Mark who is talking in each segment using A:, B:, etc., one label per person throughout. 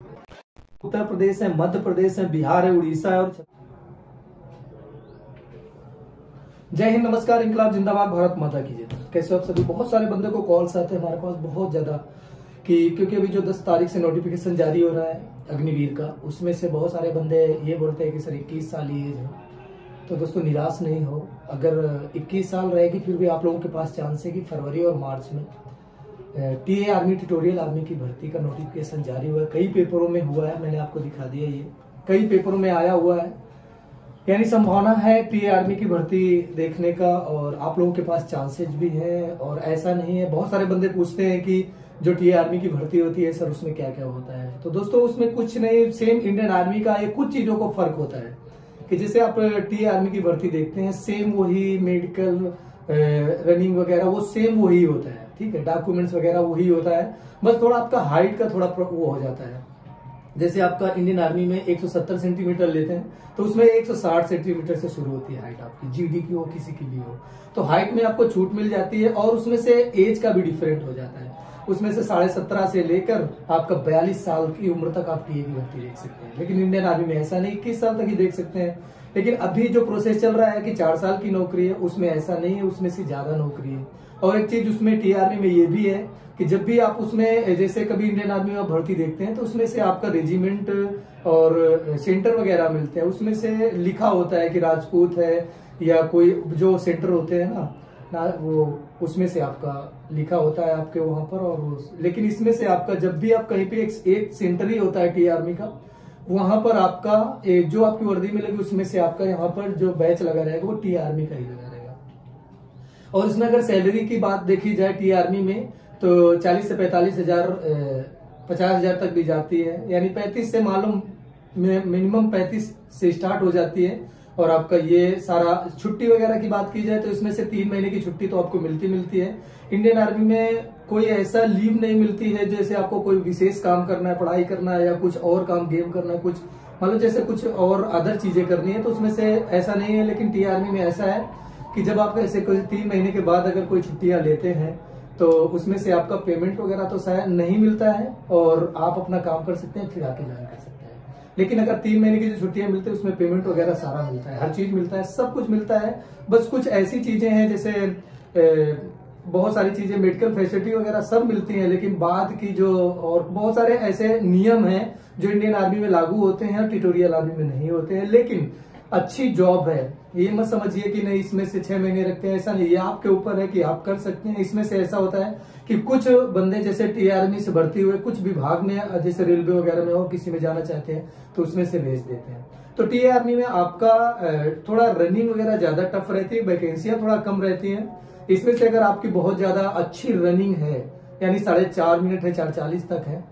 A: उत्तर प्रदेश है, मध्य प्रदेश है, बिहार है, उड़ीसा है और जय हिंद, नमस्कार, इंकलाब जिंदाबाद, भारत माता की जय। कैसे आप सभी? बहुत सारे बंदे को कॉल्स आते हैं हमारे पास बहुत ज्यादा कि क्योंकि अभी जो 10 तारीख से नोटिफिकेशन जारी हो रहा है अग्निवीर का, उसमें से बहुत सारे बंदे ये बोलते हैं कि सर 21 साल ही एज है। तो दोस्तों निराश नहीं हो, अगर 21 साल रहेगी फिर भी आप लोगों के पास चांस है कि फरवरी और मार्च में टीए आर्मी, ट्यूटोरियल आर्मी की भर्ती का नोटिफिकेशन जारी हुआ है। कई पेपरों में हुआ है, मैंने आपको दिखा दिया, ये कई पेपरों में आया हुआ है। यानी संभावना है टीए आर्मी की भर्ती देखने का और आप लोगों के पास चांसेस भी है। और ऐसा नहीं है, बहुत सारे बंदे पूछते हैं कि जो टीए आर्मी की भर्ती होती है सर उसमें क्या क्या होता है। तो दोस्तों उसमें कुछ नहीं, सेम इंडियन आर्मी का ये कुछ चीजों को फर्क होता है कि जैसे आप टीए आर्मी की भर्ती देखते हैं सेम वही मेडिकल रनिंग वगैरह वो सेम वही होता है, ठीक है, डॉक्यूमेंट्स वगैरह वही होता है, बस थोड़ा आपका हाइट का थोड़ा वो हो जाता है। जैसे आपका इंडियन आर्मी में 170 सेंटीमीटर लेते हैं तो उसमें 160 सेंटीमीटर से शुरू होती है हाइट आपकी, जीडी की हो किसी की भी हो, तो हाइट में आपको छूट मिल जाती है। और उसमें से एज का भी डिफरेंट हो जाता है, उसमें से 17.5 से लेकर आपका 42 साल की उम्र तक आप टीए की भर्ती देख सकते हैं। लेकिन इंडियन आर्मी में ऐसा नहीं, 21 साल तक ही देख सकते हैं। लेकिन अभी जो प्रोसेस चल रहा है कि 4 साल की नौकरी है, उसमें ऐसा नहीं है, उसमें से ज्यादा नौकरी है। और एक चीज उसमें टीए आर्मी में ये भी है कि जब भी आप उसमें जैसे कभी इंडियन आर्मी में भर्ती देखते हैं तो उसमें से आपका रेजिमेंट और सेंटर वगैरह मिलते हैं, उसमें से लिखा होता है कि राजपूत है या कोई जो सेंटर होते हैं ना वो उसमें से आपका लिखा होता है आपके वहां पर। और लेकिन इसमें से आपका जब भी आप कहीं पे एक सेंटर ही होता है टीए आर्मी का, वहां पर आपका जो आपकी वर्दी मिलेगी उसमें से आपका यहाँ पर जो बैच लगा रहेगा वो टीए आर्मी का ही लगा रहेगा। और इसमें अगर सैलरी की बात देखी जाए टीए आर्मी में तो 40 से 45 हजार 50 हजार तक भी जाती है, यानी 35 से मालूम मिनिमम 35 से स्टार्ट हो जाती है। और आपका ये सारा छुट्टी वगैरह की बात की जाए तो इसमें से 3 महीने की छुट्टी तो आपको मिलती है। इंडियन आर्मी में कोई ऐसा लीव नहीं मिलती है जैसे आपको कोई विशेष काम करना है, पढ़ाई करना है या कुछ और काम, गेम करना है, कुछ मतलब जैसे कुछ और अदर चीजें करनी है तो उसमें से ऐसा नहीं है। लेकिन टीए आर्मी में ऐसा है कि जब आप ऐसे कोई 3 महीने के बाद अगर कोई छुट्टियां लेते हैं तो उसमें से आपका पेमेंट वगैरह तो शायद नहीं मिलता है और आप अपना काम कर सकते हैं, फिर आके ज्वाइन कर सकते हैं। लेकिन अगर 3 महीने की जो छुट्टियां मिलती है उसमें पेमेंट वगैरह सारा मिलता है, हर चीज मिलता है, सब कुछ मिलता है। बस कुछ ऐसी चीजें हैं जैसे बहुत सारी चीजें मेडिकल फैसिलिटी वगैरह सब मिलती हैं, लेकिन बाद की जो और बहुत सारे ऐसे नियम हैं जो इंडियन आर्मी में लागू होते हैं और ट्यूटोरियल आर्मी में नहीं होते हैं। लेकिन अच्छी जॉब है, ये मत समझिए कि नहीं इसमें से 6 महीने रखते हैं, ऐसा नहीं, ये आपके ऊपर है कि आप कर सकते हैं। इसमें से ऐसा होता है कि कुछ बंदे जैसे टीए आर्मी से भर्ती हुए कुछ विभाग में जैसे रेलवे वगैरह में और किसी में जाना चाहते हैं तो उसमें से भेज देते हैं। तो टीए आर्मी में आपका थोड़ा रनिंग वगैरह ज्यादा टफ रहती है, वैकेंसियां थोड़ा कम रहती है। इसमें से अगर आपकी बहुत ज्यादा अच्छी रनिंग है, यानी 4.5 मिनट है, 4:40 तक है,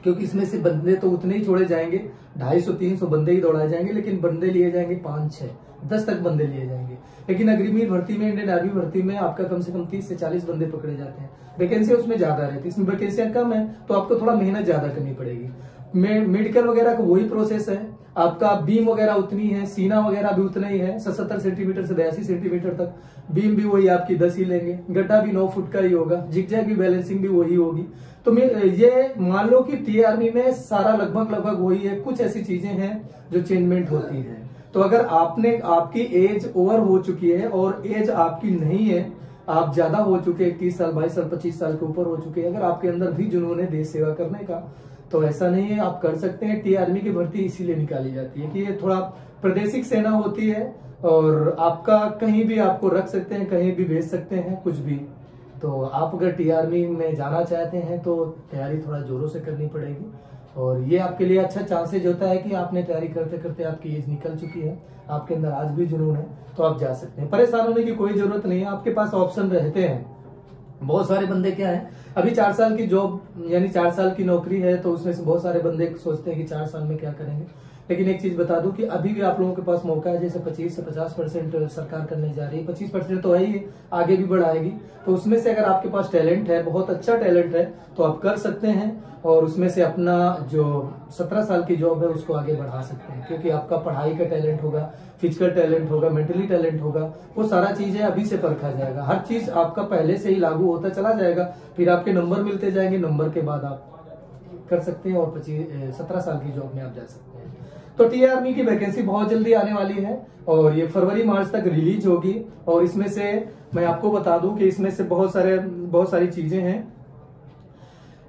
A: क्योंकि इसमें से बंदे तो उतने ही छोड़े जाएंगे, 250-300 बंदे ही दौड़ाए जाएंगे, लेकिन बंदे लिए जाएंगे 5-6-10 तक बंदे लिए जाएंगे। लेकिन अग्निवीर भर्ती में, इंडियन आर्मी भर्ती में आपका कम से कम 30 से 40 बंदे पकड़े जाते हैं। वैकेंसी उसमें ज्यादा रहती है, इसमें वैकेंसियां कम है तो आपको थोड़ा मेहनत ज्यादा करनी पड़ेगी। मेडिकल वगैरह का वही प्रोसेस है, आपका बीम वगैरह उतनी है, सीना वगैरह भी उतना ही है, 77 सेंटीमीटर से 82 सेंटीमीटर तक, बीम भी वही आपकी 10 ही लेंगे, गड्ढा भी 9 फुट का ही होगा, जिगजैग की बैलेंसिंग भी वही होगी। तो ये मान लो कि टीए आर्मी में सारा लगभग वही है, कुछ ऐसी चीजें हैं जो चेंजमेंट होती है। तो अगर आपकी एज ओवर हो चुकी है और एज आपकी नहीं है, आप ज्यादा हो चुके, 21 साल 22 साल 25 साल के ऊपर हो चुके हैं, अगर आपके अंदर भी जुनून है देश सेवा करने का तो ऐसा नहीं है, आप कर सकते हैं। टीए आर्मी की भर्ती इसीलिए निकाली जाती है कि ये थोड़ा प्रादेशिक सेना होती है और आपका कहीं भी आपको रख सकते हैं, कहीं भी भेज सकते हैं, कुछ भी। तो आप अगर टीए आर्मी में जाना चाहते हैं तो तैयारी थोड़ा जोरों से करनी पड़ेगी और ये आपके लिए अच्छा चांसेज होता है कि आपने तैयारी करते करते आपकी एज निकल चुकी है, आपके अंदर आज भी जुनून है तो आप जा सकते हैं। परेशान होने की कोई जरूरत नहीं है, आपके पास ऑप्शन रहते हैं। बहुत सारे बंदे क्या है, अभी 4 साल की जॉब यानी 4 साल की नौकरी है तो उसमें से बहुत सारे बंदे सोचते हैं कि 4 साल में क्या करेंगे। लेकिन एक चीज बता दूं कि अभी भी आप लोगों के पास मौका है, जैसे 25 से 50% सरकार करने जा रही है, 25% तो है ही, आगे भी बढ़ाएगी। तो उसमें से अगर आपके पास टैलेंट है, बहुत अच्छा टैलेंट है, तो आप कर सकते हैं और उसमें से अपना जो 17 साल की जॉब है उसको आगे बढ़ा सकते हैं, क्योंकि आपका पढ़ाई का टैलेंट होगा, फिजिकल टैलेंट होगा, मेंटली टैलेंट होगा, वो सारा चीजें अभी से परखा जाएगा। हर चीज आपका पहले से ही लागू होता चला जाएगा, फिर आपके नंबर मिलते जाएंगे, नंबर के बाद आप कर सकते हैं और 17 साल की जॉब में आप जा सकते हैं। तो टीए आर्मी की वैकेंसी बहुत जल्दी आने वाली है और ये फरवरी मार्च तक रिलीज होगी। और इसमें से मैं आपको बता दूं कि इसमें से बहुत सारी चीजें हैं।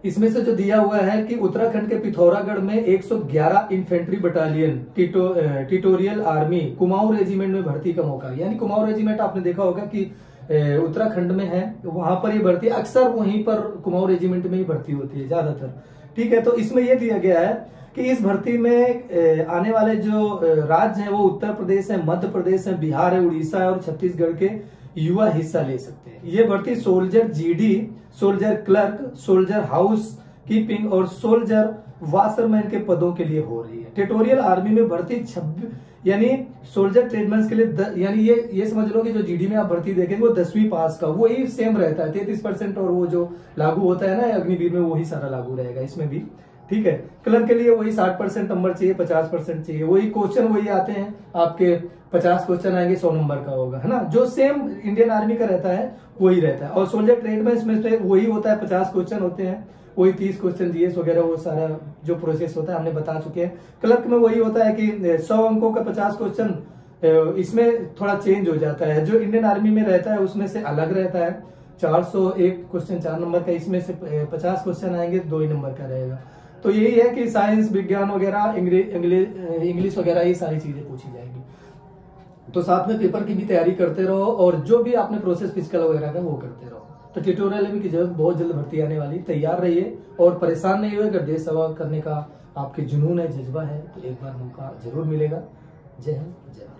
A: इसमें से जो दिया हुआ है कि उत्तराखंड के पिथौरागढ़ में 111 infantry battalion tutorial army Kumaon regiment में भर्ती का मौका। यानी कुमाऊं रेजिमेंट आपने देखा होगा कि उत्तराखंड में है, वहां पर ये भर्ती अक्सर वहीं पर कुमाऊं रेजिमेंट में ही भर्ती होती है ज्यादातर। ठीक है, तो इसमें यह दिया गया है कि इस भर्ती में आने वाले जो राज्य हैं वो उत्तर प्रदेश है, मध्य प्रदेश है, बिहार है, उड़ीसा है और छत्तीसगढ़ के युवा हिस्सा ले सकते हैं। ये भर्ती soldier GD, soldier clerk, soldier house keeping और सोल्जर वाशरमैन के पदों के लिए हो रही है। टेटोरियल आर्मी में भर्ती 26 यानी सोल्जर ट्रेडमैन के लिए यानी ये समझ लो कि जो जीडी में आप भर्ती देखेंगे वो 10वीं पास का वही सेम रहता है 33%, और वो जो लागू होता है ना अग्निवीर में वही सारा लागू रहेगा इसमें भी। ठीक है, क्लर्क के लिए वही 60% नंबर चाहिए, 50% चाहिए, वही क्वेश्चन वही आते हैं आपके 50 क्वेश्चन आएंगे, 100 नंबर का होगा, है ना, जो सेम इंडियन आर्मी का रहता है वही रहता है। और सोल्जर ट्रेडमैन में से वही होता है, 50 क्वेश्चन होते हैं, वही 30 क्वेश्चन जीएस वगैरह वो सारा जो प्रोसेस होता है हमने बता चुके हैं। क्लर्क में वही होता है कि 100 अंकों का 50 क्वेश्चन, इसमें थोड़ा चेंज हो जाता है, जो इंडियन आर्मी में रहता है उसमें से अलग रहता है, 401 क्वेश्चन 4 नंबर का, इसमें से 50 क्वेश्चन आएंगे 2 ही नंबर का रहेगा। तो यही है कि साइंस, विज्ञान वगैरह, इंग्लिश वगैरह ये सारी चीजें पूछी जाएंगी। तो साथ में पेपर की भी तैयारी करते रहो और जो भी आपने प्रोसेस फिजिकल वगैरह का वो करते रहो। तो ट्यूटोरियल में की जरूरत बहुत जल्द भर्ती आने वाली, तैयार रहिए और परेशान नहीं हुए। अगर देश सेवा करने का आपके जुनून है, जज्बा है, तो एक बार मौका जरूर मिलेगा। जय हिंद, जय भारत।